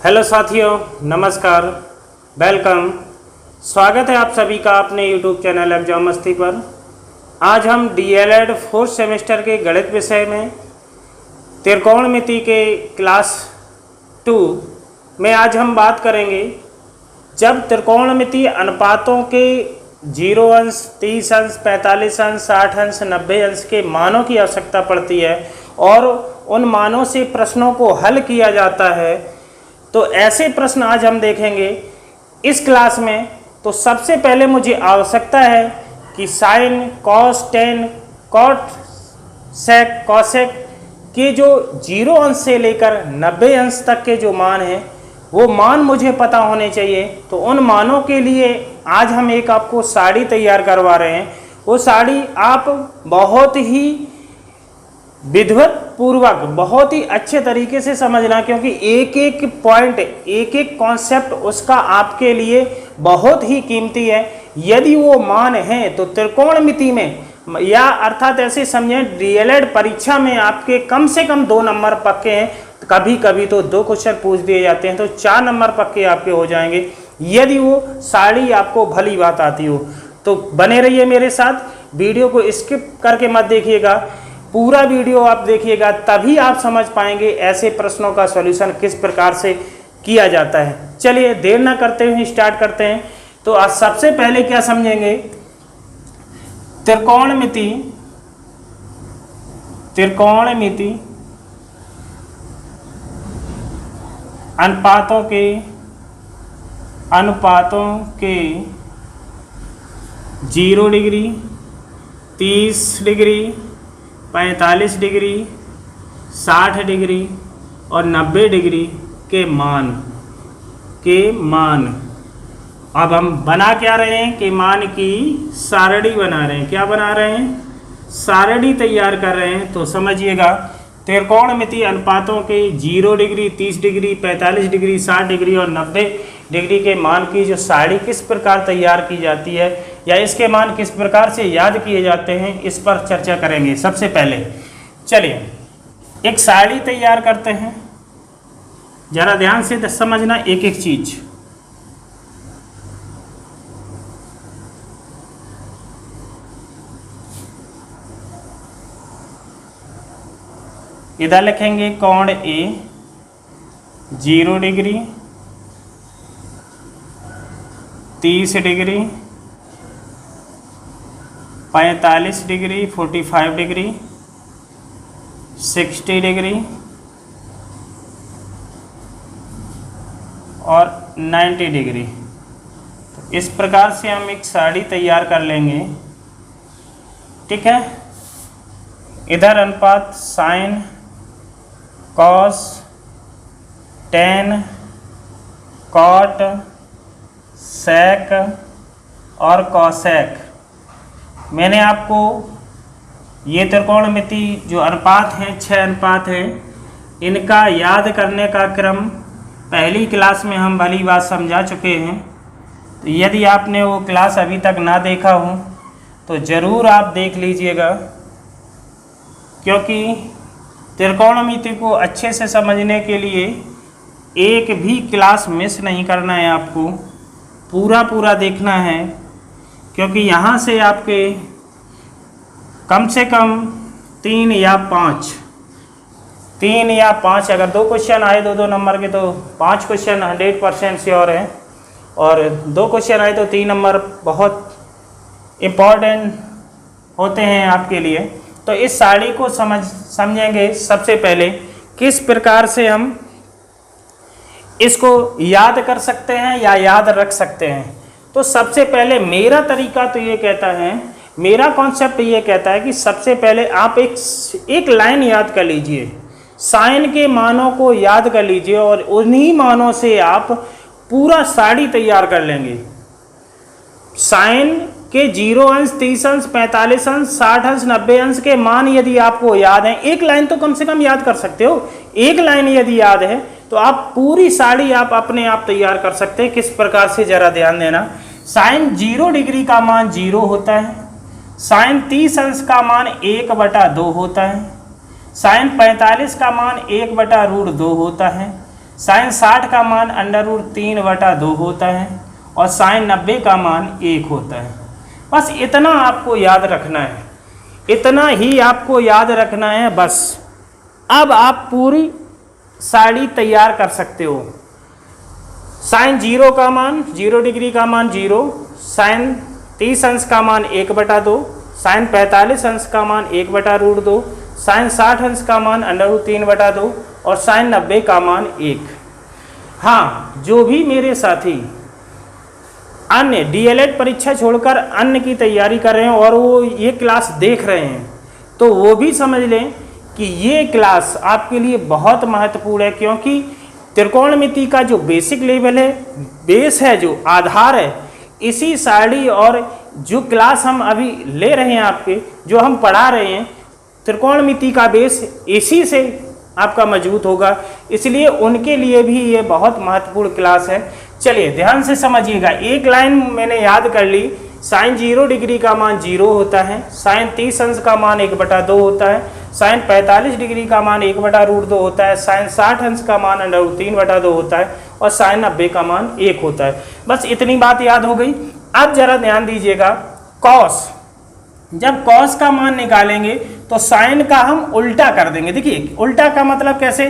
Hello साथियों, नमस्कार, welcome. स्वागत है आप सभी का अपने यूट्यूब चैनल एग्जाम मस्ती पर। आज हम डीएलएड 4th सेमेस्टर के गणित विषय में त्रिकोणमिति के क्लास 2 में आज हम बात करेंगे। जब त्रिकोणमिति अनुपातों के 0 अंश, 30 अंश, 45 अंश, 60 अंश, 90 अंश के मानों की आवश्यकता पड़ती है और उन मानों से प्रश्नों को हल किया जाता है, तो ऐसे प्रश्न आज हम देखेंगे इस क्लास में। तो सबसे पहले मुझे आवश्यकता है कि साइन, कॉस, टेन, कॉट, सेक, कॉसेक के जो 0 अंश से लेकर 90 अंश तक के जो मान हैं वो मान मुझे पता होने चाहिए। तो उन मानों के लिए आज हम एक आपको साड़ी तैयार करवा रहे हैं। वो साड़ी आप बहुत ही विधिवत पूर्वक, बहुत ही अच्छे तरीके से समझना, क्योंकि एक एक पॉइंट, एक एक कॉन्सेप्ट उसका आपके लिए बहुत ही कीमती है। यदि वो मान है तो त्रिकोणमिति में, या अर्थात ऐसे समझें डीएलएड परीक्षा में आपके कम से कम 2 नंबर पक्के हैं। कभी कभी तो 2 क्वेश्चन पूछ दिए जाते हैं, तो 4 नंबर पक्के आपके हो जाएंगे यदि वो साड़ी आपको भली बात आती हो। तो बने रहिए मेरे साथ, वीडियो को स्किप करके मत देखिएगा, पूरा वीडियो आप देखिएगा, तभी आप समझ पाएंगे ऐसे प्रश्नों का सॉल्यूशन किस प्रकार से किया जाता है। चलिए देर ना करते हुए स्टार्ट करते हैं। तो आज सबसे पहले क्या समझेंगे, त्रिकोणमिति अनुपातों के 0 डिग्री, 30 डिग्री, 45 डिग्री, 60 डिग्री और 90 डिग्री के मान। अब हम बना क्या रहे हैं कि मान की सारणी बना रहे हैं। क्या बना रहे हैं? सारणी तैयार कर रहे हैं। तो समझिएगा, त्रिकोणमिति अनुपातों के 0 डिग्री, 30 डिग्री, 45 डिग्री, 60 डिग्री और 90 डिग्री के मान की जो सारणी किस प्रकार तैयार की जाती है, या इसके मान किस प्रकार से याद किए जाते हैं, इस पर चर्चा करेंगे। सबसे पहले चलिए एक सारणी तैयार करते हैं। जरा ध्यान से समझना एक एक चीज। इधर लिखेंगे कोण ए 0 degree, 30 degree, 45 degree, 45 degree, 60 degree और 90 डिग्री। तो इस प्रकार से हम एक सारणी तैयार कर लेंगे। ठीक है। इधर अनुपात साइन, कॉस, टेन, कॉट, सेक और कॉसेक। मैंने आपको ये त्रिकोणमिति जो अनुपात हैं, 6 अनुपात हैं, इनका याद करने का क्रम पहली क्लास में हम भली बात समझा चुके हैं। तो यदि आपने वो क्लास अभी तक ना देखा हो तो ज़रूर आप देख लीजिएगा, क्योंकि त्रिकोणमिति को अच्छे से समझने के लिए एक भी क्लास मिस नहीं करना है, आपको पूरा देखना है। क्योंकि यहाँ से आपके कम से कम 3 या 5 अगर 2 क्वेश्चन आए 2 नंबर के, तो 5 क्वेश्चन 100% श्योर है, और 2 क्वेश्चन आए तो 3 नंबर बहुत इम्पॉर्टेंट होते हैं आपके लिए। तो इस सारणी को समझेंगे सबसे पहले किस प्रकार से हम इसको याद कर सकते हैं या याद रख सकते हैं। तो सबसे पहले मेरा तरीका तो ये कहता है, मेरा कॉन्सेप्ट ये कहता है कि सबसे पहले आप एक लाइन याद कर लीजिए, साइन के मानों को याद कर लीजिए और उन्हीं मानों से आप पूरा सारणी तैयार कर लेंगे। साइन के 0 अंश, 30 अंश, 45 अंश, 60 अंश, 90 अंश के मान यदि आपको याद हैं, एक लाइन तो कम से कम याद कर सकते हो। एक लाइन यदि याद है तो आप पूरी सारणी आप अपने आप तैयार कर सकते हैं। किस प्रकार से, जरा ध्यान देना। साइन 0 डिग्री का मान 0 होता है, साइन 30 अंश का मान 1/2 होता है, साइन 45 का मान 1/√2 होता है, साइन 60 का मान √3/2 होता है और साइन 90 का मान 1 होता है। बस इतना आपको याद रखना है, इतना ही आपको याद रखना है बस। अब आप पूरी साड़ी तैयार कर सकते हो। साइन 0 का मान 0 डिग्री का मान 0, साइन 30 अंश का मान 1/2, साइन 45 अंश का मान 1/√2, साइन 60 अंश का मान √3/2 और साइन 90 का मान 1। हाँ, जो भी मेरे साथी अन्य डीएलएड परीक्षा छोड़कर अन्य की तैयारी कर रहे हैं और वो ये क्लास देख रहे हैं, तो वो भी समझ लें कि ये क्लास आपके लिए बहुत महत्वपूर्ण है, क्योंकि त्रिकोणमिति का जो बेसिक लेवल है, बेस है, जो आधार है, इसी साड़ी और जो क्लास हम अभी ले रहे हैं आपके, जो हम पढ़ा रहे हैं, त्रिकोणमिति का बेस इसी से आपका मजबूत होगा। इसलिए उनके लिए भी ये बहुत महत्वपूर्ण क्लास है। चलिए ध्यान से समझिएगा। एक लाइन मैंने याद कर ली। साइन 0 डिग्री का मान 0 होता है, साइन 30 अंश का मान 1/2 होता है, साइन 45 डिग्री का मान 1/√2 होता है, साइन 60 अंश का मान √3/2 होता है और साइन 90 का मान 1 होता है। बस इतनी बात याद हो गई। अब जरा ध्यान दीजिएगा, कॉस, जब कॉस का मान निकालेंगे तो साइन का हम उल्टा कर देंगे। देखिए उल्टा का मतलब कैसे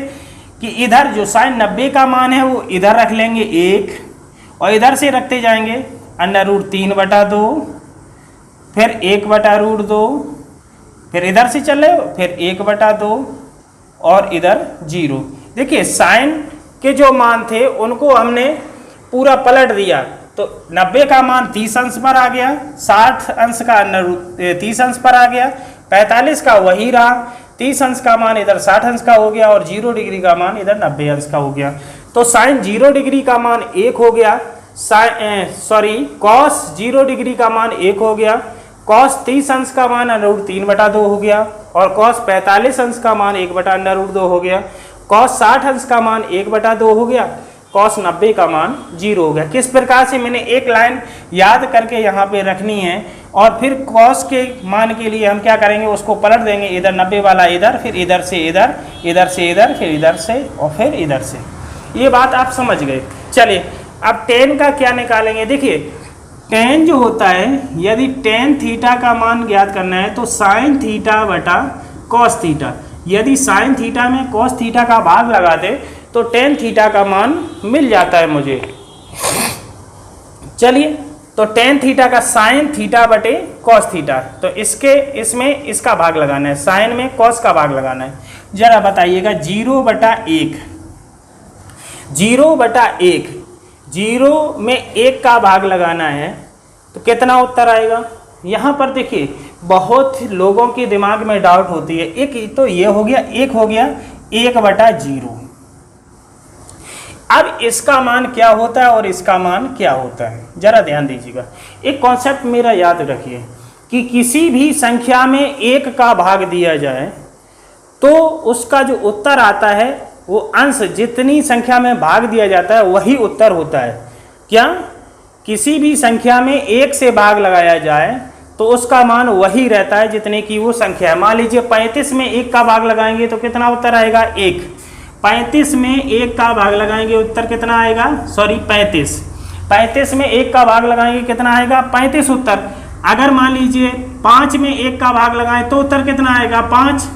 कि इधर जो साइन 90 का मान है वो इधर रख लेंगे 1 और इधर से रखते जाएंगे √3/2, फिर 1/√2, फिर इधर से चले फिर 1/2 और इधर 0। देखिए साइन के जो मान थे उनको हमने पूरा पलट दिया, तो 90 का मान 30 अंश पर आ गया, 60 अंश का 30 अंश पर आ गया, 45 का वही रहा, 30 अंश का मान इधर 60 अंश का हो गया और 0 डिग्री का मान इधर 90 अंश का हो गया। तो साइन 0 डिग्री का मान 1 हो गया, कॉस 0 डिग्री का मान 1 हो गया, कॉस 30 अंश का मान √3/2 हो गया और कॉस 45 अंश का मान 1/√2 हो गया, कॉस 60 अंश का मान 1/2 हो गया, कॉस 90 का मान 0 हो गया। किस प्रकार से मैंने एक लाइन याद करके यहाँ पे रखनी है और फिर कॉस के मान के लिए हम क्या करेंगे, उसको पलट देंगे, इधर 90 वाला इधर, फिर इधर से इधर, इधर से इधर, फिर इधर से और फिर इधर से। ये बात आप समझ गए। चलिए अब टेन का क्या निकालेंगे। देखिए टेन जो होता है, यदि टेन थीटा का मान ज्ञात करना है तो साइन थीटा बटा कॉस थीटा, यदि साइन थीटा में कॉस थीटा का भाग लगा दे तो टेन थीटा का मान मिल जाता है मुझे। चलिए तो टेन थीटा का साइन थीटा बटे कॉस थीटा, तो इसमें इसका भाग लगाना है, साइन में कॉस का भाग लगाना है। जरा बताइएगा 0/1, 0/1, 0 में 1 का भाग लगाना है तो कितना उत्तर आएगा। यहाँ पर देखिए बहुत लोगों के दिमाग में डाउट होती है। एक तो ये हो गया, एक हो गया 1/0। अब इसका मान क्या होता है और इसका मान क्या होता है, जरा ध्यान दीजिएगा। एक कॉन्सेप्ट मेरा याद रखिए कि किसी भी संख्या में 1 का भाग दिया जाए तो उसका जो उत्तर आता है वो अंश, जितनी संख्या में भाग दिया जाता है वही उत्तर होता है। क्या किसी भी संख्या में 1 से भाग लगाया जाए तो उसका मान वही रहता है जितने की वो संख्या है। मान लीजिए 35 में 1 का भाग लगाएंगे तो कितना उत्तर आएगा, 1। 35 में 1 का भाग लगाएंगे उत्तर कितना आएगा, 35। 35 में 1 का भाग लगाएंगे कितना आएगा, 35 उत्तर। अगर मान लीजिए 5 में 1 का भाग लगाएं तो उत्तर कितना आएगा, 5।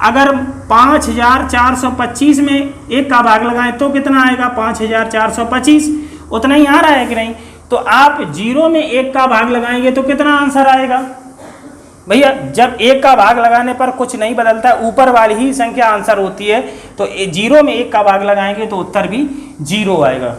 अगर 5425 में 1 का भाग लगाएं तो कितना आएगा, 5425। उतना ही आ रहा है कि नहीं। तो आप 0 में 1 का भाग लगाएंगे तो कितना आंसर आएगा भैया। जब 1 का भाग लगाने पर कुछ नहीं बदलता, ऊपर वाली ही संख्या आंसर होती है, तो 0 में 1 का भाग लगाएंगे तो उत्तर भी 0 आएगा।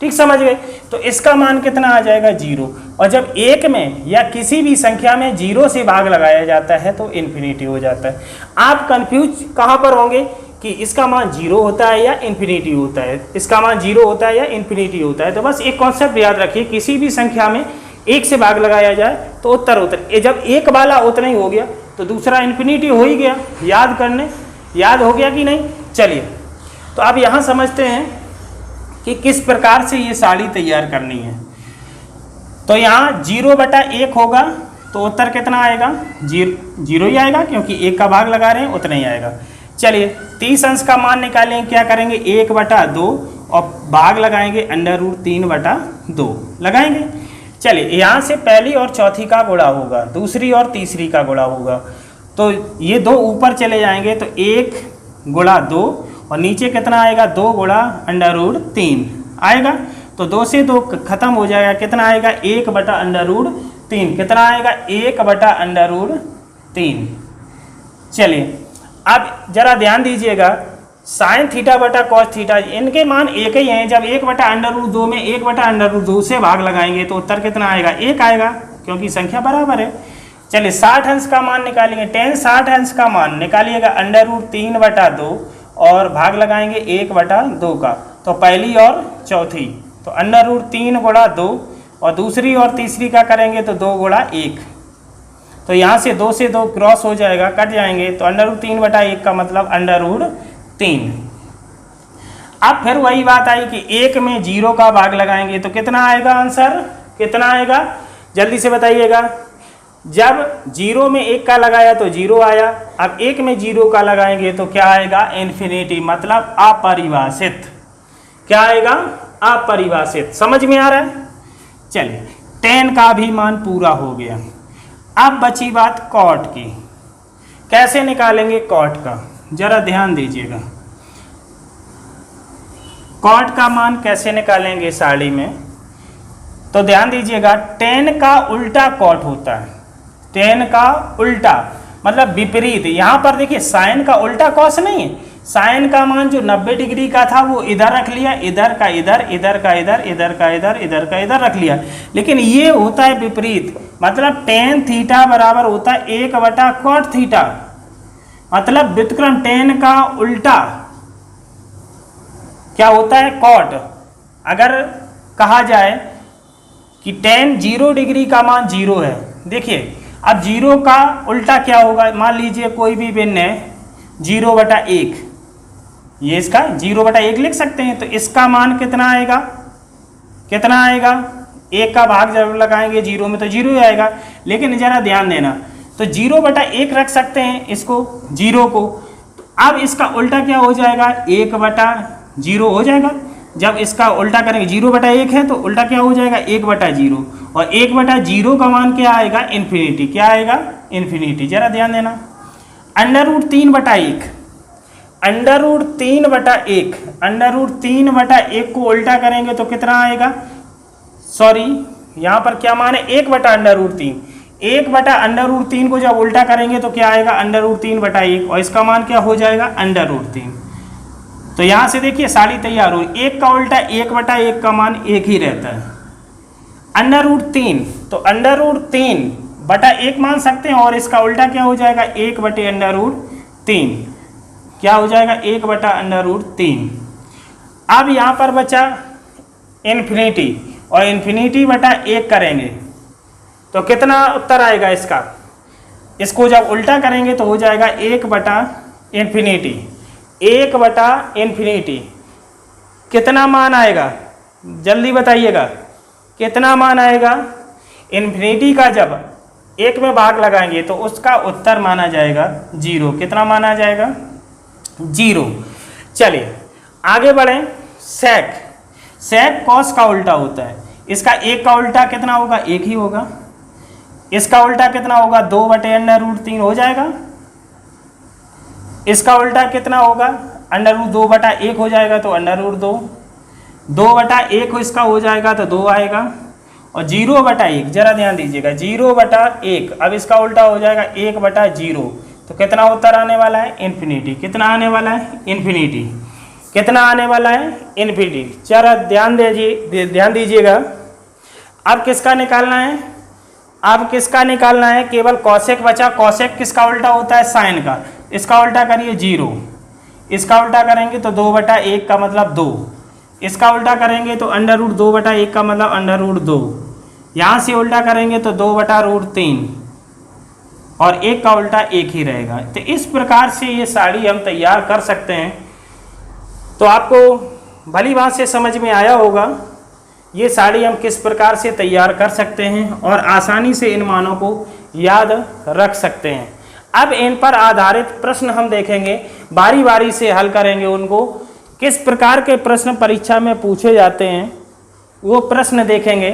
ठीक समझ गए। तो इसका मान कितना आ जाएगा, 0। और जब 1 में या किसी भी संख्या में 0 से भाग लगाया जाता है तो इन्फिनिटी हो जाता है। आप कंफ्यूज कहाँ पर होंगे कि इसका मान 0 होता है या इन्फिनिटी होता है, इसका मान 0 होता है या इन्फिनिटी होता है। तो बस एक कॉन्सेप्ट याद रखिए, किसी भी संख्या में 1 से भाग लगाया जाए तो उत्तर जब 1 वाला उतना ही हो गया तो दूसरा इन्फिनिटी हो ही गया। याद हो गया कि नहीं। चलिए तो अब यहाँ समझते हैं कि किस प्रकार से ये साड़ी तैयार करनी है। तो यहाँ 0/1 होगा तो उत्तर कितना आएगा, 0 ही आएगा, क्योंकि 1 का भाग लगा रहे हैं उतना ही आएगा। चलिए 30 अंश का मान निकालेंगे, क्या करेंगे 1/2 और भाग लगाएंगे √3/2 लगाएंगे। चलिए यहाँ से पहली और चौथी का गुणा होगा, दूसरी और तीसरी का गुणा होगा, तो ये दो ऊपर चले जाएंगे तो 1 × 2 और नीचे कितना आएगा 2 × √3 आएगा। तो 2 से 2 खत्म हो जाएगा, कितना आएगा 1/√3, कितना आएगा 1/√3। चलिए अब जरा ध्यान दीजिएगा, साइन थीटा बटा कॉस थीटा इनके मान एक ही हैं। जब 1/√2 में 1/√2 से भाग लगाएंगे तो उत्तर कितना आएगा 1 आएगा, क्योंकि संख्या बराबर है। चलिए 60 अंश का मान निकालेंगे, tan 60 अंश का मान निकालिएगा √3/2 और भाग लगाएंगे 1/2 का, तो पहली और चौथी तो √3 × 2 और दूसरी और तीसरी का करेंगे तो 2 × 1, तो यहाँ से 2 से 2 क्रॉस हो जाएगा, कट जाएंगे, तो √3/1 का मतलब √3। अब फिर वही बात आई कि 1 में 0 का भाग लगाएंगे तो कितना आएगा आंसर, कितना आएगा जल्दी से बताइएगा। जब 0 में 1 का लगाया तो 0 आया, अब 1 में 0 का लगाएंगे तो क्या आएगा इन्फिनिटी, मतलब अपरिभाषित। क्या आएगा अपरिभाषित। समझ में आ रहा है। चलिए tan का भी मान पूरा हो गया। अब बची बात cot की, कैसे निकालेंगे cot का, जरा ध्यान दीजिएगा। cot का मान कैसे निकालेंगे साड़ी में, तो ध्यान दीजिएगा tan का उल्टा cot होता है, tan का उल्टा मतलब विपरीत। यहाँ पर देखिए साइन का उल्टा cos नहीं है, साइन का मान जो 90 डिग्री का था वो इधर रख लिया, इधर का इधर, इधर का इधर, इधर का इधर, इधर का इधर रख लिया, लेकिन ये होता है विपरीत, मतलब tan थीटा बराबर होता है 1/cot थीटा, मतलब व्युत्क्रम tan का उल्टा क्या होता है cot। अगर कहा जाए कि tan 0 डिग्री का मान 0 है, देखिए अब 0 का उल्टा क्या होगा, मान लीजिए कोई भी भिन्न है 0/1, ये इसका 0/1 लिख सकते हैं, तो इसका मान कितना आएगा, कितना आएगा 1 का भाग जब लगाएंगे 0 में तो 0 ही आएगा। लेकिन जरा ध्यान देना, तो 0/1 रख सकते हैं इसको 0 को, तो अब इसका उल्टा क्या हो जाएगा 1/0 हो जाएगा। जब इसका उल्टा करेंगे 0/1 है तो उल्टा क्या हो जाएगा 1/0, और 1/0 का मान क्या आएगा इन्फिनिटी, क्या आएगा इन्फिनिटी। जरा ध्यान देना √3/1, √3/1 को उल्टा करेंगे तो कितना आएगा, सॉरी यहाँ पर क्या मान है 1/√3, 1/√3 को जब उल्टा करेंगे तो क्या आएगा √3/1 और इसका मान क्या हो जाएगा √3। तो यहाँ से देखिए साड़ी तैयार हो, 1 का उल्टा 1/1 का मान 1 ही रहता है। √3 तो √3/1 मान सकते हैं और इसका उल्टा क्या हो जाएगा 1/√3, क्या हो जाएगा 1/√3। अब यहाँ पर बचा इन्फिनिटी और इन्फिनिटी/1 करेंगे तो कितना उत्तर आएगा इसका, इसको जब उल्टा करेंगे तो हो जाएगा 1/∞, कितना मान आएगा जल्दी बताइएगा, कितना मान आएगा इन्फिनिटी का जब 1 में भाग लगाएंगे तो उसका उत्तर माना जाएगा 0। कितना माना जाएगा 0। चलिए आगे बढ़ें। sec cos का उल्टा होता है, इसका 1 का उल्टा कितना होगा 1 ही होगा, इसका उल्टा कितना होगा 2/√3 हो जाएगा, इसका उल्टा कितना होगा √2/1 हो जाएगा तो √2, 2/1 इसका हो जाएगा तो 2 आएगा, और 0/1 जरा ध्यान दीजिएगा 0/1 अब इसका उल्टा हो जाएगा 1/0, तो कितना उत्तर आने वाला है इन्फिनिटी। कितना आने वाला है इन्फिनिटी, कितना आने वाला है इन्फिनिटी। जरा ध्यान दीजिएगा। अब किसका निकालना है, अब किसका निकालना है, केवल कॉसेक बचा। कॉसेक किसका उल्टा होता है साइन का, इसका उल्टा करिए 0, इसका उल्टा करेंगे तो 2/1 का मतलब 2, इसका उल्टा करेंगे तो √2/1 का मतलब √2, यहाँ से उल्टा करेंगे तो 2/√3 और 1 का उल्टा 1 ही रहेगा। तो इस प्रकार से ये साड़ी हम तैयार कर सकते हैं। तो आपको भली बात से समझ में आया होगा ये साड़ी हम किस प्रकार से तैयार कर सकते हैं और आसानी से इन मानों को याद रख सकते हैं। अब इन पर आधारित प्रश्न हम देखेंगे, बारी बारी से हल करेंगे उनको। किस प्रकार के प्रश्न परीक्षा में पूछे जाते हैं वो प्रश्न देखेंगे।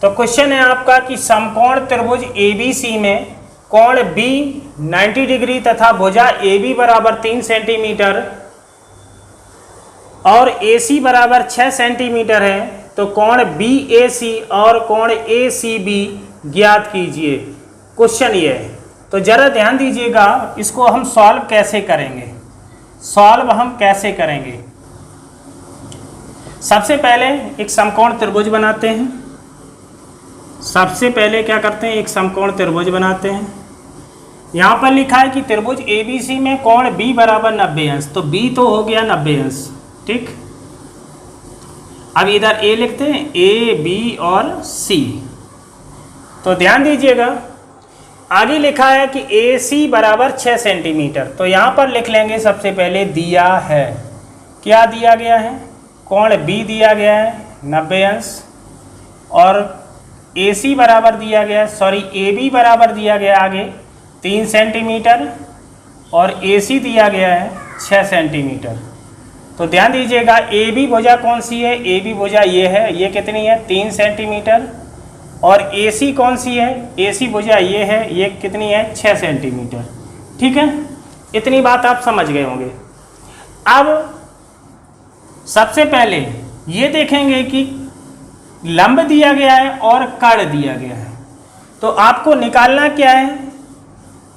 तो क्वेश्चन है आपका कि समकोण त्रिभुज ABC में कोण B 90 डिग्री तथा भुजा AB बराबर 3 सेंटीमीटर और AC बराबर 6 सेंटीमीटर है, तो कोण BAC और कोण ACB ज्ञात कीजिए। क्वेश्चन ये है, तो जरा ध्यान दीजिएगा, इसको हम सॉल्व कैसे करेंगे। सॉल्व हम कैसे करेंगे, सबसे पहले एक समकोण त्रिभुज बनाते हैं। सबसे पहले क्या करते हैं, एक समकोण त्रिभुज बनाते हैं। यहाँ पर लिखा है कि त्रिभुज ABC में कोण B बराबर 90 अंश, तो B तो हो गया 90 अंश, ठीक। अब इधर A लिखते हैं, A B और C। तो ध्यान दीजिएगा, आगे लिखा है कि AC बराबर 6 सेंटीमीटर, तो यहाँ पर लिख लेंगे सबसे पहले दिया है, क्या दिया गया है, कोण B दिया गया है 90 अंश और AC बराबर दिया गया, सॉरी AB बराबर दिया गया आगे 3 सेंटीमीटर और AC दिया गया है 6 सेंटीमीटर। तो ध्यान दीजिएगा, AB भुजा कौन सी है, AB भुजा ये है, ये कितनी है 3 सेंटीमीटर और AC कौन सी है, AC भुजा ये है, ये कितनी है 6 सेंटीमीटर, ठीक है। इतनी बात आप समझ गए होंगे। अब सबसे पहले ये देखेंगे कि लंब दिया गया है और कर्ण दिया गया है, तो आपको निकालना क्या है,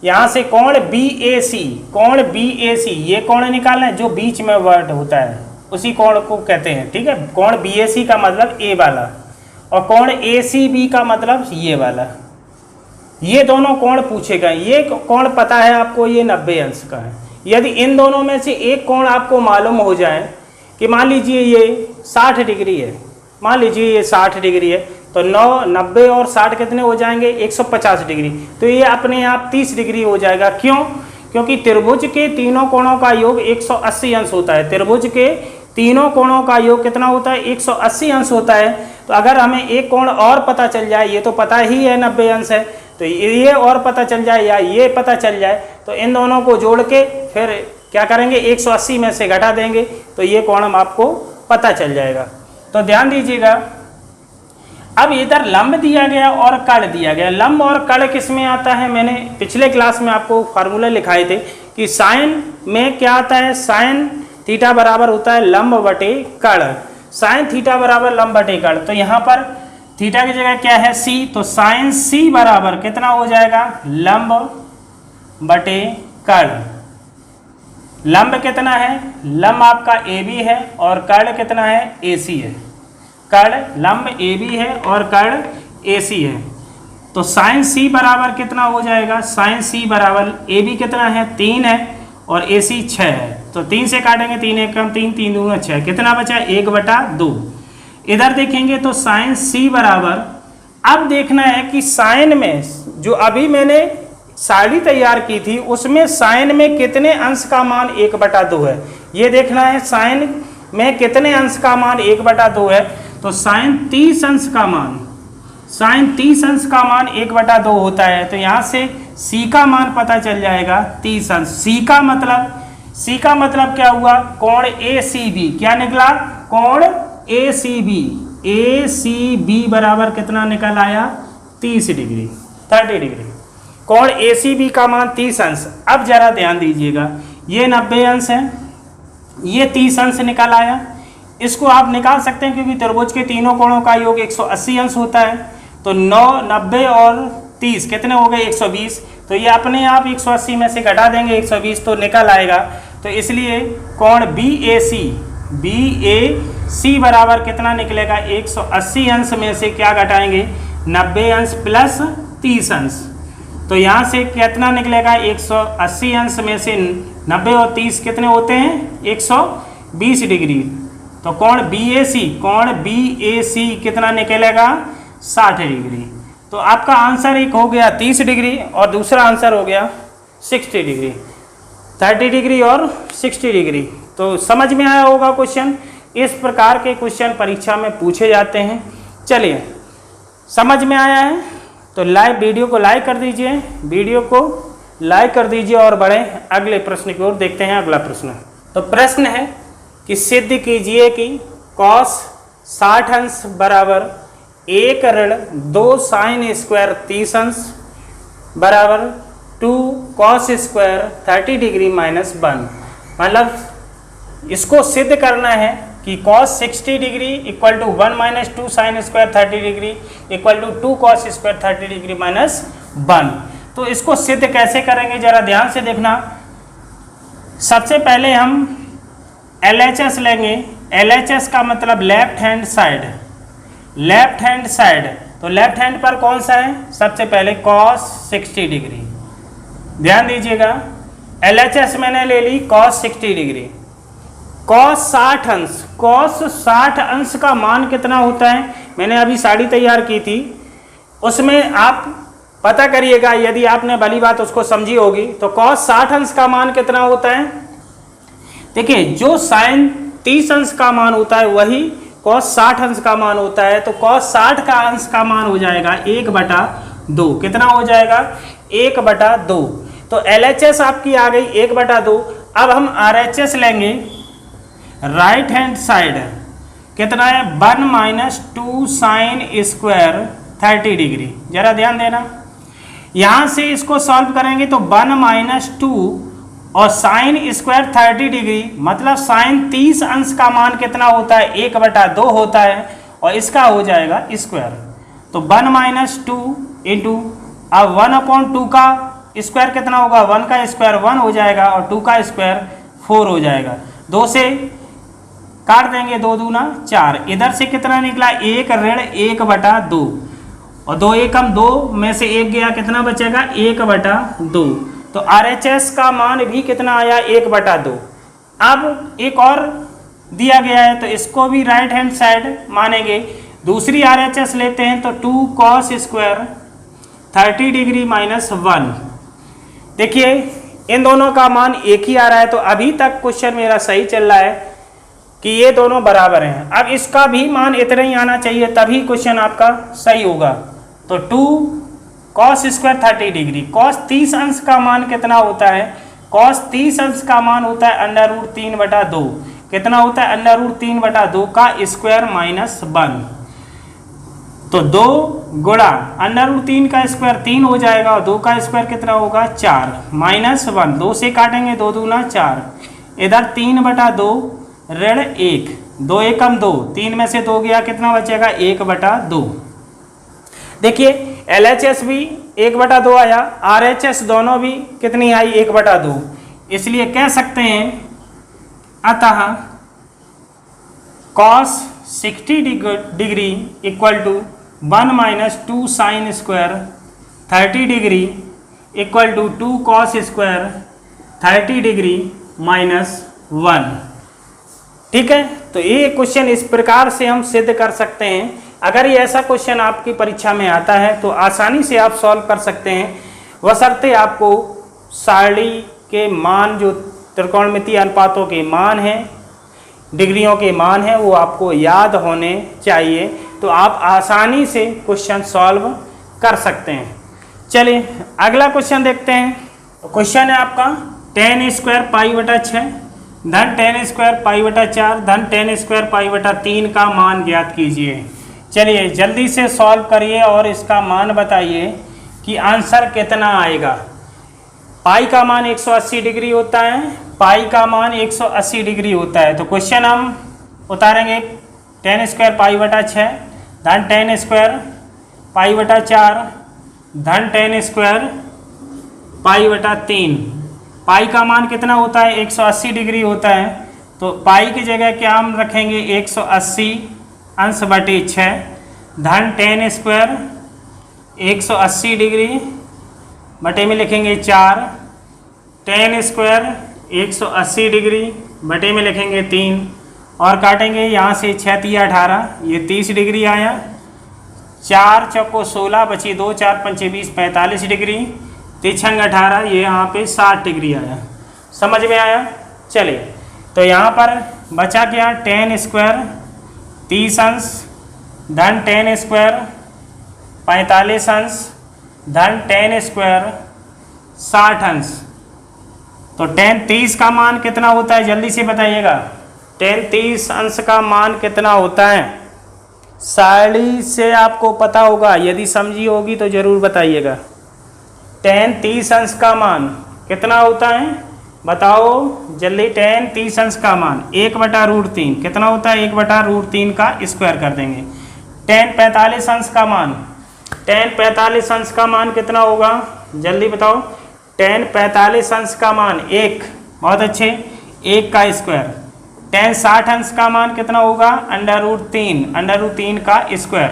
यहाँ से कोण BAC, कोण BAC ये कोण निकालना है, जो बीच में वर्ड होता है उसी कोण को कहते हैं, ठीक है। कोण BAC का मतलब A वाला और कोण ACB का मतलब ये वाला, ये दोनों कोण पूछे गए। ये कोण पता है आपको, ये 90 अंश का है। यदि इन दोनों में से एक कोण आपको मालूम हो जाए कि मान लीजिए ये 60 डिग्री है, मान लीजिए ये 60 डिग्री है, तो 90 और 60 कितने हो जाएंगे 150 डिग्री, तो ये अपने आप 30 डिग्री हो जाएगा। क्यों, क्योंकि त्रिभुज के तीनों कोणों का योग 180 अंश होता है। त्रिभुज के तीनों कोणों का योग कितना होता है 180 अंश होता है। तो अगर हमें एक कोण और पता चल जाए, ये तो पता ही है 90 अंश है, तो ये और पता चल जाए या ये पता चल जाए, तो इन दोनों को जोड़ के फिर क्या करेंगे 180 में से घटा देंगे, तो ये कोण आपको पता चल जाएगा। तो ध्यान दीजिएगा, अब इधर लंब दिया गया और कर्ण दिया गया। लंब और कर्ण किस में आता है, मैंने पिछले क्लास में आपको फार्मूला लिखाए थे कि साइन में क्या आता है, साइन थीटा बराबर होता है लंब बटे कर्ण, साइन थीटा बराबर लंब बटे कर्ण। तो यहाँ पर थीटा की जगह क्या है C, तो साइन C बराबर कितना हो जाएगा लंब बटे कर्ण। लंब कितना है, लंब आपका AB है और कर्ण कितना है AC है। कर्ण लंब AB है और कर्ण AC है, तो साइन C बराबर कितना हो जाएगा, साइन C बराबर AB कितना है 3 है और AC 6 है, तो 3 से काटेंगे 3 एक कम 3, 3 दूना 6, कितना बचा 1/2। इधर देखेंगे तो साइन C बराबर, अब देखना है कि साइन में जो अभी मैंने साड़ी तैयार की थी उसमें साइन में कितने अंश का मान 1/2 है, ये देखना है साइन में कितने अंश का मान 1/2 है। तो साइन 30 अंश का मान, साइन 30 अंश का मान 1/2 होता है, तो यहाँ से C का मान पता चल जाएगा 30 अंश। C का मतलब क्या हुआ, कोण ACB, क्या निकला कोण ACB बराबर कितना निकल आया 30 डिग्री, 30 डिग्री। कोण ACB का मान 30 अंश। अब जरा ध्यान दीजिएगा, ये 90 अंश है, ये 30 अंश निकल आया, इसको आप निकाल सकते हैं क्योंकि त्रिभुज के तीनों कोणों का योग 180 अंश होता है। तो 90 और 30 कितने हो गए 120, तो ये अपने आप 180 में से घटा देंगे 120 तो निकल आएगा। तो इसलिए कोण BAC बराबर कितना निकलेगा 180 अंश में से क्या घटाएंगे 90 अंश प्लस 30 अंश, तो यहाँ से कितना निकलेगा 180 अंश में से 90 और 30 कितने होते हैं 120 डिग्री। तो कोण BAC कितना निकलेगा 60 डिग्री। तो आपका आंसर एक हो गया 30 डिग्री और दूसरा आंसर हो गया 60 डिग्री, 30 डिग्री और 60 डिग्री। तो समझ में आया होगा क्वेश्चन। इस प्रकार के क्वेश्चन परीक्षा में पूछे जाते हैं। चलिए, समझ में आया है तो वीडियो को लाइक कर दीजिए, वीडियो को लाइक कर दीजिए और बढ़ें अगले प्रश्न की ओर। देखते हैं अगला प्रश्न। तो प्रश्न है कि सिद्ध कीजिए कि कॉस 60 अंश बराबर 1 ऋण 2 साइन स्क्वायर 30 अंश बराबर 2 कॉस स्क्वायर 30 डिग्री माइनस 1। मतलब इसको सिद्ध करना है कि cos 60 degree equal to 1 minus 2 sine square 30 degree equal to 2 cos square 30 degree minus 1। तो इसको सिद्ध कैसे करेंगे जरा ध्यान से देखना। सबसे पहले हम LHS लेंगे। LHS का मतलब left hand side. Left hand side तो लेफ्ट हैंड पर कौन सा है? सबसे पहले cos 60 डिग्री। ध्यान दीजिएगा, LHS मैंने ले ली cos 60 डिग्री। cos 60 अंश, cos 60 अंश का मान कितना होता है? मैंने अभी साड़ी तैयार की थी, उसमें आप पता करिएगा, यदि आपने भली बात उसको समझी होगी तो cos 60 अंश का मान कितना होता है? देखिए, जो sin 30 अंश का मान होता है वही cos 60 अंश का मान होता है। तो cos 60 का अंश का मान हो जाएगा 1/2। कितना हो जाएगा? 1/2। तो LHS आपकी आ गई 1/2। अब हम RHS लेंगे। राइट हैंड साइड कितना है? 1 माइनस 2 साइन स्क्वायर 30 डिग्री। जरा ध्यान देना, यहां से इसको सॉल्व करेंगे तो 1 माइनस 2 और साइन स्क्वायर 30 डिग्री मतलब साइन 30 अंश का मान कितना होता है? 1/2 होता है और इसका हो जाएगा स्क्वायर। तो 1 माइनस 2 इंटू, अब 1/2 का स्क्वायर कितना होगा? 1 का स्क्वायर 1 हो जाएगा और 2 का स्क्वायर 4 हो जाएगा। 2 से काट देंगे, 2 दूना 4। इधर से कितना निकला? 1 ऋण 1/2 और 2 एकम 2 में से 1 गया, कितना बचेगा? 1/2। तो RHS का मान भी कितना आया? 1/2। अब एक और दिया गया है तो इसको भी राइट हैंड साइड मानेंगे। दूसरी RHS लेते हैं तो 2 कॉस स्क्वायर 30 डिग्री माइनस 1। देखिए, इन दोनों का मान एक ही आ रहा है, तो अभी तक क्वेश्चन मेरा सही चल रहा है कि ये दोनों बराबर हैं। अब इसका भी मान इतना ही आना चाहिए, तभी क्वेश्चन आपका सही होगा। तो 2 कॉस स्क्वायर 30 डिग्री, cos 30 अंश का मान कितना होता है? cos 30 अंश का मान होता है √3/2। कितना होता है? √3/2 का स्क्वायर माइनस 1। तो 2 गुणा √3 का स्क्वायर 3 हो जाएगा और 2 का स्क्वायर कितना होगा? 4 माइनस 1। 2 से काटेंगे, 2 दूना 4। इधर 3/2 ऋण 1, 2 एकम 2, 3 में से 2 गया, कितना बचेगा? 1/2। देखिए, LHS भी 1/2 आया, RHS दोनों भी कितनी आई? 1/2। इसलिए कह सकते हैं अतः cos 60 degree equal to 1 minus 2 sine square 30 degree equal to 2 cos square 30 degree minus 1। ठीक है, तो ये क्वेश्चन इस प्रकार से हम सिद्ध कर सकते हैं। अगर ये ऐसा क्वेश्चन आपकी परीक्षा में आता है तो आसानी से आप सॉल्व कर सकते हैं, बशर्ते आपको सारणी के मान, जो त्रिकोणमितीय अनुपातों के मान हैं, डिग्रियों के मान हैं, वो आपको याद होने चाहिए, तो आप आसानी से क्वेश्चन सॉल्व कर सकते हैं। चलिए अगला क्वेश्चन देखते हैं। क्वेश्चन है आपका tan स्क्वायर π/6 धन tan स्क्वायर π/4 धन tan स्क्वायर π/3 का मान ज्ञात कीजिए। चलिए जल्दी से सॉल्व करिए और इसका मान बताइए कि आंसर कितना आएगा। पाई का मान 180 डिग्री होता है, पाई का मान 180 डिग्री होता है। तो क्वेश्चन हम उतारेंगे tan स्क्वायर π/6 धन tan स्क्वायर π/4 धन tan स्क्वायर π/3। पाई का मान कितना होता है? 180 डिग्री होता है। तो पाई की जगह क्या हम रखेंगे? 180 अंश बटे 6 धन tan स्क्वायर 180 डिग्री बटे में लिखेंगे 4, tan स्क्वायर 180 डिग्री बटे में लिखेंगे 3 और काटेंगे यहाँ से 6 तिया 18, ये 30 डिग्री आया। 4 चौको 16 बची 2, 4 पंचे 20 45 डिग्री, 3 18, ये यहाँ पे 60 डिग्री आया। समझ में आया? चलिए तो यहाँ पर बचा क्या? tan स्क्वायर 30 अंश धन tan स्क्वायर 45 अंश धन tan स्क्वायर 60 अंश। तो tan 30 का मान कितना होता है जल्दी से बताइएगा। tan 30 अंश का मान कितना होता है? साड़ी से आपको पता होगा, यदि समझी होगी तो ज़रूर बताइएगा। tan 30 अंश का मान कितना होता है बताओ जल्दी। tan 30 अंश का मान 1/√3 कितना होता है? 1/√3 का स्क्वायर कर देंगे। tan 45 अंश का मान, tan 45 अंश का मान कितना होगा जल्दी बताओ। tan 45 अंश का मान 1, बहुत अच्छे, 1 का स्क्वायर। tan 60 अंश का मान कितना होगा? √3 का स्क्वायर।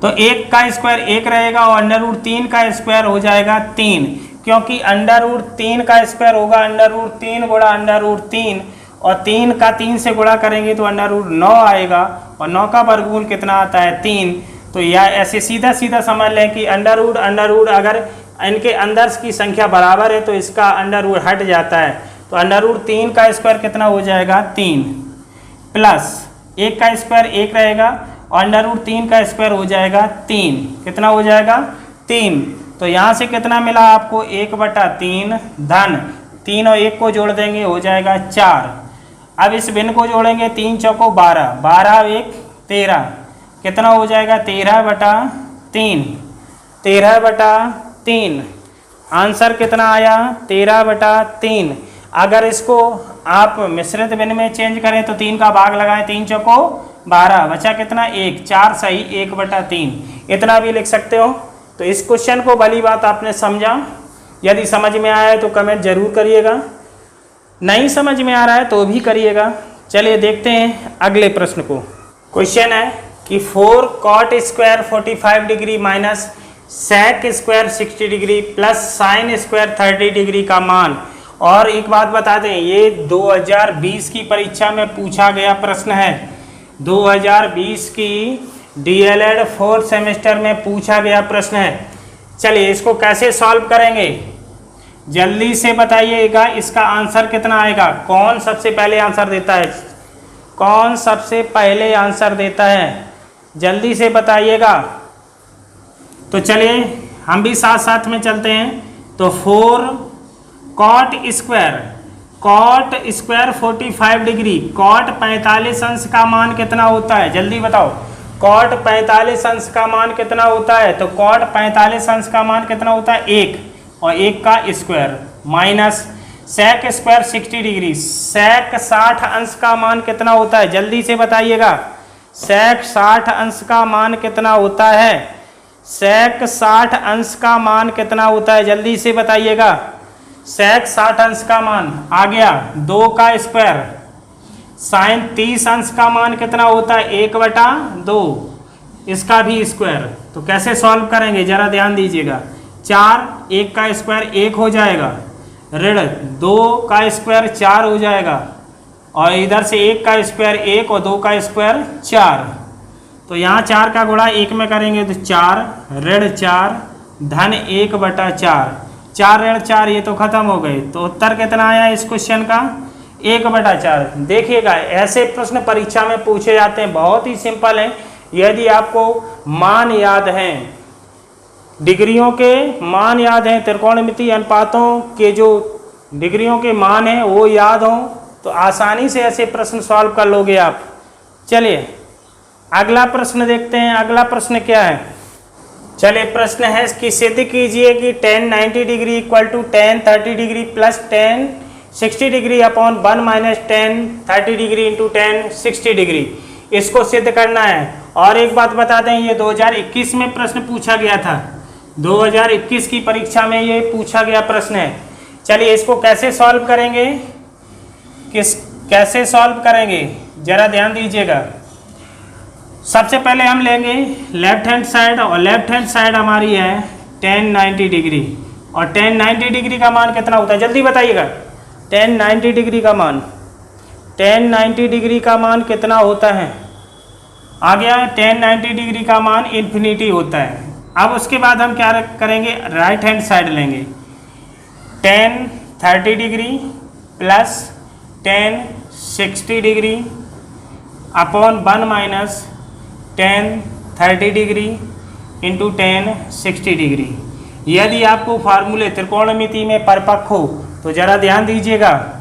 तो 1 का स्क्वायर 1 रहेगा और √3 का स्क्वायर हो जाएगा 3, क्योंकि √3 का स्क्वायर होगा √3 गुणा √3 और 3 का 3 से गुणा करेंगे तो √9 आएगा और 9 का वर्गमूल कितना आता है? 3। तो यह ऐसे सीधा सीधा समझ लें कि अंडर रूट अगर इनके अंदर की संख्या बराबर है तो इसका अंडर हट जाता है। तो √3 का स्क्वायर कितना हो जाएगा? 3 प्लस 1 का स्क्वायर 1 रहेगा और √3 का स्क्वायर हो जाएगा 3। कितना हो जाएगा? 3। तो यहाँ से कितना मिला आपको? 1/3 धन 3 और 1 को जोड़ देंगे हो जाएगा 4। अब इस भिन्न को जोड़ेंगे, 3 चौको 12, 12 1 13, कितना हो जाएगा? 13/3, 13/3। आंसर कितना आया? 13/3। अगर इसको आप मिश्रित भिन्न में चेंज करें तो 3 का भाग लगाएं, 3 चौको 12, बचा कितना? 1, 4 सही 1/3, इतना भी लिख सकते हो। तो इस क्वेश्चन को भली बात आपने समझा। यदि समझ में आया है तो कमेंट जरूर करिएगा, नहीं समझ में आ रहा है तो भी करिएगा। चलिए देखते हैं अगले प्रश्न को। क्वेश्चन है कि 4 cot square 45 degree minus sec square 60 degree plus sign square 30 degree का मान। और एक बात बता दें, ये 2020 की परीक्षा में पूछा गया प्रश्न है। 2020 की DLED 4th सेमेस्टर में पूछा गया प्रश्न है। चलिए इसको कैसे सॉल्व करेंगे जल्दी से बताइएगा। इसका आंसर कितना आएगा? कौन सबसे पहले आंसर देता है? कौन सबसे पहले आंसर देता है जल्दी से बताइएगा। तो चलिए हम भी साथ साथ में चलते हैं। तो 4 cot स्क्वायर 45 डिग्री, cot 45 अंश का मान कितना होता है जल्दी बताओ। cot 45 अंश का मान कितना होता है? तो cot 45 अंश का मान कितना होता है? 1 और 1 का square minus sec square 60 degree, sec 60 अंश का मान कितना होता है जल्दी से बताइएगा। sec 60 अंश का मान कितना होता है? sec 60 अंश का मान कितना होता है जल्दी से बताइएगा। sec 60 अंश का मान आ गया 2 का स्क्वायर, sin 30 अंश का मान कितना होता है? 1/2, इसका भी स्क्वायर। तो कैसे सॉल्व करेंगे जरा ध्यान दीजिएगा। 4, 1 का स्क्वायर 1 हो जाएगा, ऋण 2 का स्क्वायर 4 हो जाएगा और इधर से 1 का स्क्वायर 1 और 2 का स्क्वायर 4। तो यहाँ 4 का गुणा 1 में करेंगे तो 4, ऋण 4 धन 1/4, 4 ऋण 4, ये तो खत्म हो गए। तो उत्तर कितना आया इस क्वेश्चन का? 1/4। देखिएगा ऐसे प्रश्न परीक्षा में पूछे जाते हैं, बहुत ही सिंपल है। यदि आपको मान याद हैं, डिग्रियों के मान याद हैं, त्रिकोणमितीय अनुपातों के जो डिग्रियों के मान हैं वो याद हों तो आसानी से ऐसे प्रश्न सॉल्व कर लोगे आप। चलिए अगला प्रश्न देखते हैं। अगला प्रश्न क्या है? चलिए प्रश्न है कि सिद्ध कीजिए कि tan 90 degree equal to tan 30 degree plus tan 60 degree upon 1 minus tan 30 degree into tan 60 degree. इसको सिद्ध करना है। और एक बात बता दें, ये 2021 में प्रश्न पूछा गया था। 2021 की परीक्षा में ये पूछा गया प्रश्न है। चलिए इसको कैसे सॉल्व करेंगे, कैसे सॉल्व करेंगे जरा ध्यान दीजिएगा। सबसे पहले हम लेंगे लेफ्ट हैंड साइड और लेफ्ट हैंड साइड हमारी है tan 90 डिग्री और tan 90 डिग्री का मान कितना होता है जल्दी बताइएगा। tan 90 डिग्री का मान, tan 90 डिग्री का मान कितना होता है? आ गया। tan 90 डिग्री का मान इन्फिनिटी होता है। अब उसके बाद हम क्या करेंगे, राइट हैंड साइड लेंगे। tan 30 degree plus tan 60 degree upon 1 minus tan 30 degree into tan 60 degree. यदि आपको फार्मूले त्रिकोणमिति में परिपक्व हो तो जरा ध्यान दीजिएगा,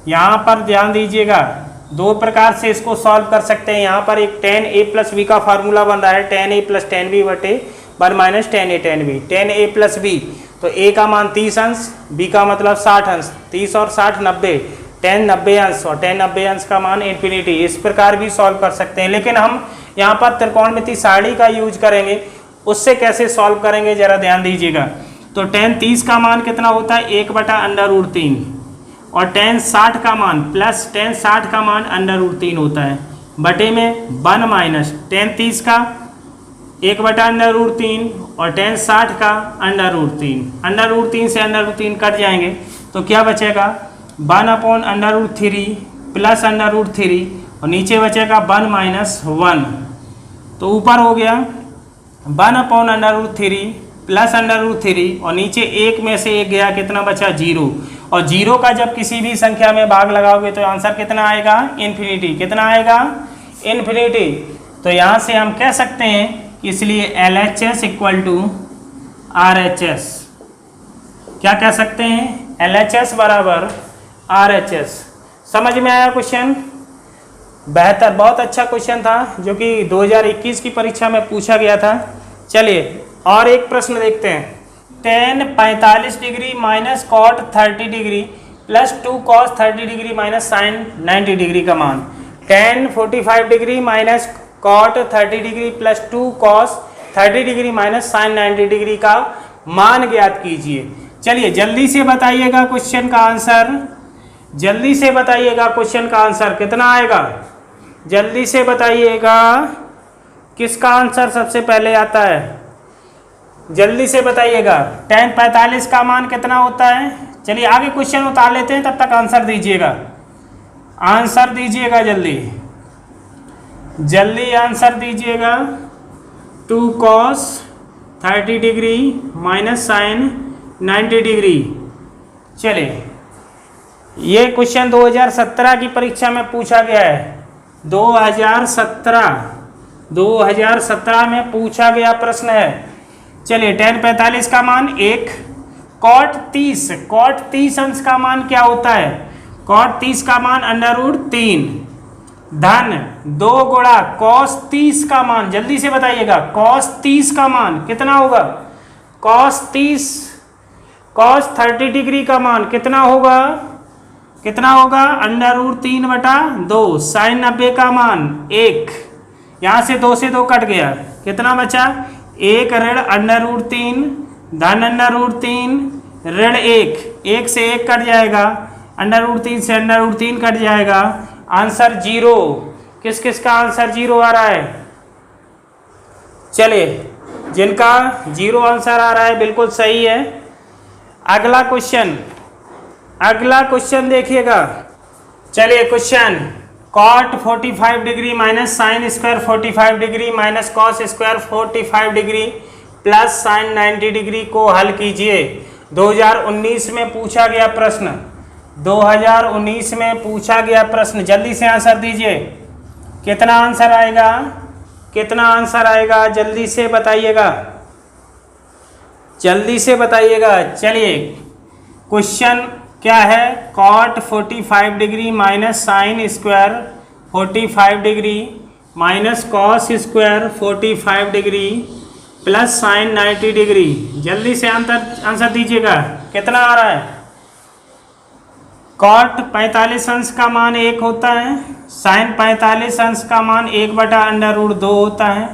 यहाँ पर ध्यान दीजिएगा, दो प्रकार से इसको सॉल्व कर सकते हैं। यहाँ पर एक tan a प्लस बी का फार्मूला बन रहा है, tan a plus tan b बटे 1 minus tan a tan b, tan a plus b, तो a का मान 30 अंश, b का मतलब 60 अंश, 30 और 60 90, tan 90 अंश, और tan 90 अंश का मान इन्फिनिटी। इस प्रकार भी सॉल्व कर सकते हैं, लेकिन हम यहाँ पर त्रिकोणमिति सारणी का यूज करेंगे। उससे कैसे सॉल्व करेंगे जरा ध्यान दीजिएगा। तो tan 30 का मान कितना होता है, 1/√3, और tan 60 का मान प्लस tan 60 का मान √3 होता है, बटे में 1 माइनस tan 30 का 1/√3 और tan 60 का √3, √3 से √3 कट जाएंगे तो क्या बचेगा, 1/√3 प्लस √3, और नीचे बचेगा 1 माइनस 1, तो ऊपर हो गया 1/√3 प्लस √3, और नीचे एक में से एक गया, कितना बचा 0, और 0 का जब किसी भी संख्या में भाग लगाओगे तो आंसर कितना आएगा, इन्फिनिटी। कितना आएगा, इन्फिनिटी। तो यहाँ से हम कह सकते हैं, इसलिए LHS इक्वल टू RHS। क्या कह सकते हैं, LHS बराबर RHS। समझ में आया क्वेश्चन? बेहतर, बहुत अच्छा क्वेश्चन था जो कि 2021 की परीक्षा में पूछा गया था। चलिए और एक प्रश्न देखते हैं। tan 45 degree minus cot 30 degree plus 2 cos 30 degree minus sin 90 degree का मान। tan 45 degree minus cot 30 degree plus 2 cos 30 degree minus sin 90 degree का मान ज्ञात कीजिए। चलिए जल्दी से बताइएगा क्वेश्चन का आंसर, जल्दी से बताइएगा क्वेश्चन का आंसर कितना आएगा, जल्दी से बताइएगा किसका आंसर सबसे पहले आता है, जल्दी से बताइएगा। tan 45 का मान कितना होता है। चलिए आगे क्वेश्चन उतार लेते हैं, तब तक आंसर दीजिएगा, आंसर दीजिएगा जल्दी जल्दी आंसर दीजिएगा। 2 cos 30 degree minus sin 90 degree. चलिए ये क्वेश्चन 2017 की परीक्षा में पूछा गया है, 2017 में पूछा गया प्रश्न है। चलिए tan 45 का मान 1, cot 30 अंश का मान क्या होता है, cot 30 का मान √3 धन 2 गुणा cos 30 का मान, जल्दी से बताइएगा cos 30 का मान कितना होगा, cos 30 डिग्री का मान कितना होगा, √3/2, sin 90 का मान 1, यहाँ से 2 से 2 कट गया, कितना बचा 1 ऋण √3 धन √3 ऋण 1 से 1 कट जाएगा, √3 से √3 कट जाएगा, आंसर 0। किस किस का आंसर 0 आ रहा है। चलिए जिनका 0 आंसर आ रहा है बिल्कुल सही है। अगला क्वेश्चन देखिएगा। चलिए question cot 45 degree minus sine square 45 degree minus cos square 45 degree plus sign 90 degree को हल कीजिए। 2019 में पूछा गया प्रश्न, 2019 में पूछा गया प्रश्न, जल्दी से आंसर दीजिए। कितना आंसर आएगा, कितना आंसर आएगा, जल्दी से बताइएगा, जल्दी से बताइएगा। चलिए क्वेश्चन क्या है, cot 45 degree minus sine square 45 degree minus cos square 45 degree plus sign 90 degree. जल्दी से आंसर दीजिएगा, कितना आ रहा है। cot 45 अंश का मान 1 होता है, साइन 45 अंश का मान 1/√2 होता है,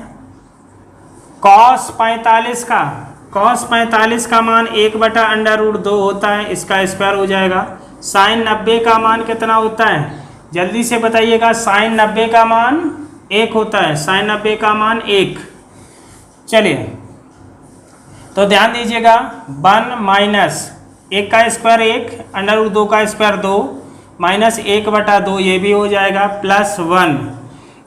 cos 45 का मान 1/√2 होता है, इसका स्क्वायर हो जाएगा। साइन 90 का मान कितना होता है, जल्दी से बताइएगा। साइन 90 का मान 1 होता है, साइन 90 का मान 1। चलिए तो ध्यान दीजिएगा, 1 माइनस 1 का स्क्वायर 1, √2 का स्क्वायर 2, माइनस 1/2 ये भी हो जाएगा, प्लस 1।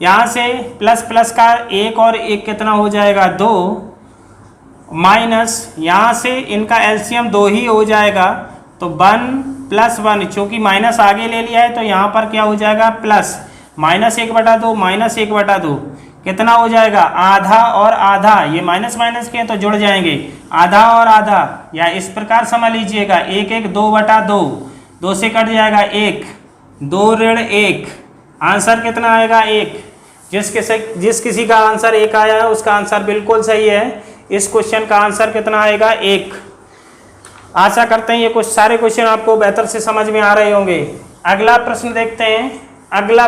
यहाँ से प्लस प्लस का 1 और 1 कितना हो जाएगा 2, माइनस यहाँ से इनका एलसीएम 2 ही हो जाएगा, तो 1 + 1, चूँकि माइनस आगे ले लिया है तो यहाँ पर क्या हो जाएगा प्लस, -1/2 -1/2 कितना हो जाएगा, आधा और आधा, ये माइनस माइनस के तो जुड़ जाएंगे, आधा और आधा, या इस प्रकार समझ लीजिएगा 1 1 2/2, 2 से कट जाएगा 1, 2 ऋण 1, आंसर कितना आएगा 1। जिस किसी का आंसर 1 आया है उसका आंसर बिल्कुल सही है। इस क्वेश्चन का आंसर कितना आएगा 1। आशा करते हैं ये कुछ सारे क्वेश्चन आपको बेहतर से समझ में आ रहे होंगे। अगला प्रश्न देखते हैं। अगला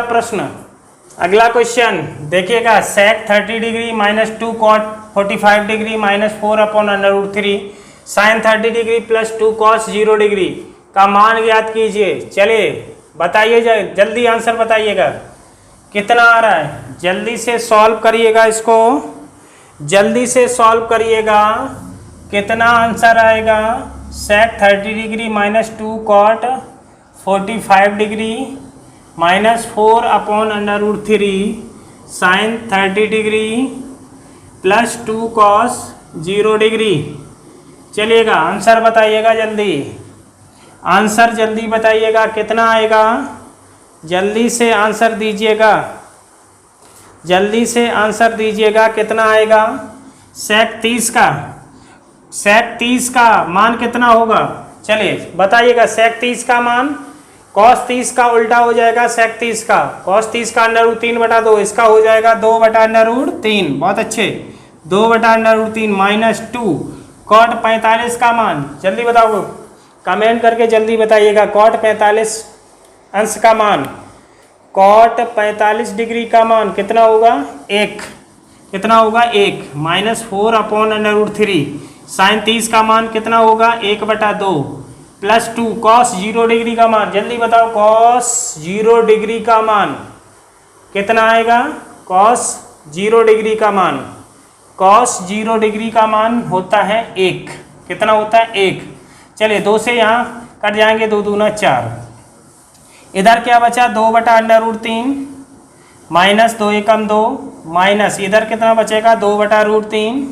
क्वेश्चन देखिएगा, sec 30 degree -2 cot 45 degree -4/√3 sin 30 degree +2 cos 0 degree का मान ज्ञात कीजिए। चलिए बताइए, जल्दी आंसर बताइएगा कितना आ रहा है। जल्दी से सॉल्व करिएगा, इसको जल्दी से सॉल्व करिएगा। कितना आंसर आएगा, sec 30 degree -2 cot 45 degree -4/√3 sin 30 degree +2 cos 0 degree. चलिएगा आंसर बताइएगा, आंसर जल्दी बताइएगा कितना आएगा। जल्दी से आंसर दीजिएगा, कितना आएगा। sec 30 का मान कितना होगा, चलिए बताइएगा। sec 30 का मान cos 30 का उल्टा हो जाएगा sec 30 का, cos 30 का √3/2, इसका हो जाएगा 2/√3। बहुत अच्छे, 2/√3 -2 cot 45 का मान जल्दी बताओ, कमेंट करके जल्दी बताइएगा। cot 45 अंश का मान, cot 45 डिग्री का मान कितना होगा 1, कितना होगा 1 -4/√3 sin 30 का मान कितना होगा 1/2 +2 cos 0 डिग्री का मान जल्दी बताओ। cos 0 डिग्री का मान कितना आएगा, cos 0 डिग्री का मान, cos 0 डिग्री का मान होता है 1, कितना होता है 1। चलिए 2 से यहाँ कट जाएंगे, 2 दूना 4, इधर क्या बचा 2/√3 -2 एकम 2 माइनस इधर कितना बचेगा 2/√3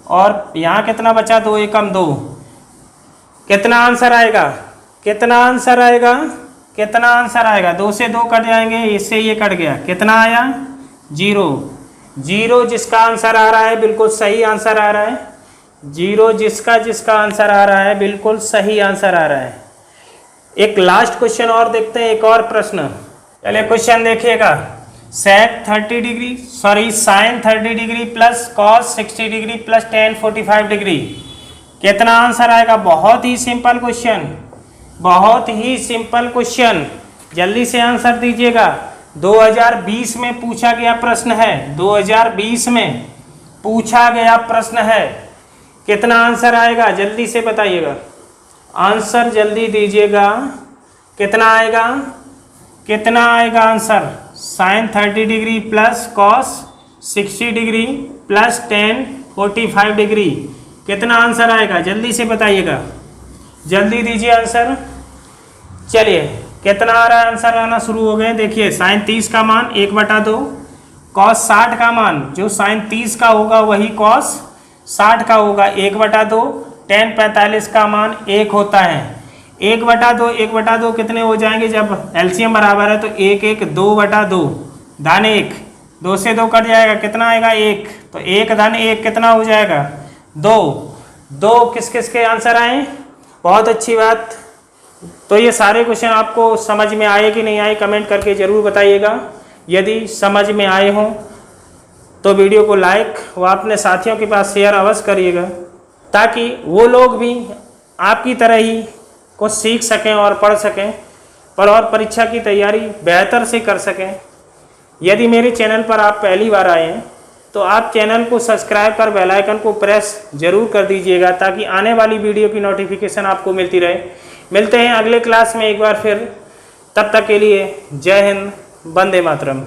और यहाँ कितना बचा 2 एकम 2। कितना आंसर आएगा, कितना आंसर आएगा 2 से 2 कट जाएंगे, इससे ये कट गया, कितना आया 0। जिसका आंसर आ रहा है बिल्कुल सही आंसर आ रहा है। 0 जिसका आंसर आ रहा है बिल्कुल सही आंसर आ रहा है। एक लास्ट क्वेश्चन और देखते हैं, एक और प्रश्न। चलिए क्वेश्चन देखिएगा, sin 30 degree plus cos 60 degree plus tan 45 degree, कितना आंसर आएगा। बहुत ही सिंपल क्वेश्चन, जल्दी से आंसर दीजिएगा। 2020 में पूछा गया प्रश्न है, 2020 में पूछा गया प्रश्न है। कितना आंसर आएगा जल्दी से बताइएगा, आंसर जल्दी दीजिएगा। कितना आएगा answer, sin 30 degree plus cos 60 degree plus tan 45 degree, कितना आंसर आएगा जल्दी से बताइएगा, जल्दी दीजिए आंसर। चलिए कितना आ रहा है, आंसर आना शुरू हो गए। देखिए sin 30 का मान 1/2, cos 60 का मान जो sin 30 का होगा वही cos 60 का होगा 1/2, tan 45 का मान 1 होता है। 1/2 कितने हो जाएंगे, जब एलसीएम बराबर है तो 1 1 2/2 धन 1, 2 से 2 कट जाएगा, कितना आएगा 1, तो 1 धन 1 कितना हो जाएगा 2। किस के आंसर आए, बहुत अच्छी बात। तो ये सारे क्वेश्चन आपको समझ में आए कि नहीं आए कमेंट करके ज़रूर बताइएगा। यदि समझ में आए हों तो वीडियो को लाइक व अपने साथियों के पास शेयर अवश्य करिएगा, ताकि वो लोग भी आपकी तरह ही कुछ सीख सकें और पढ़ सकें और परीक्षा की तैयारी बेहतर से कर सकें। यदि मेरे चैनल पर आप पहली बार आए हैं तो आप चैनल को सब्सक्राइब कर बेल आइकन को प्रेस जरूर कर दीजिएगा, ताकि आने वाली वीडियो की नोटिफिकेशन आपको मिलती रहे। मिलते हैं अगले क्लास में एक बार फिर, तब तक के लिए जय हिंद, वंदे मातरम।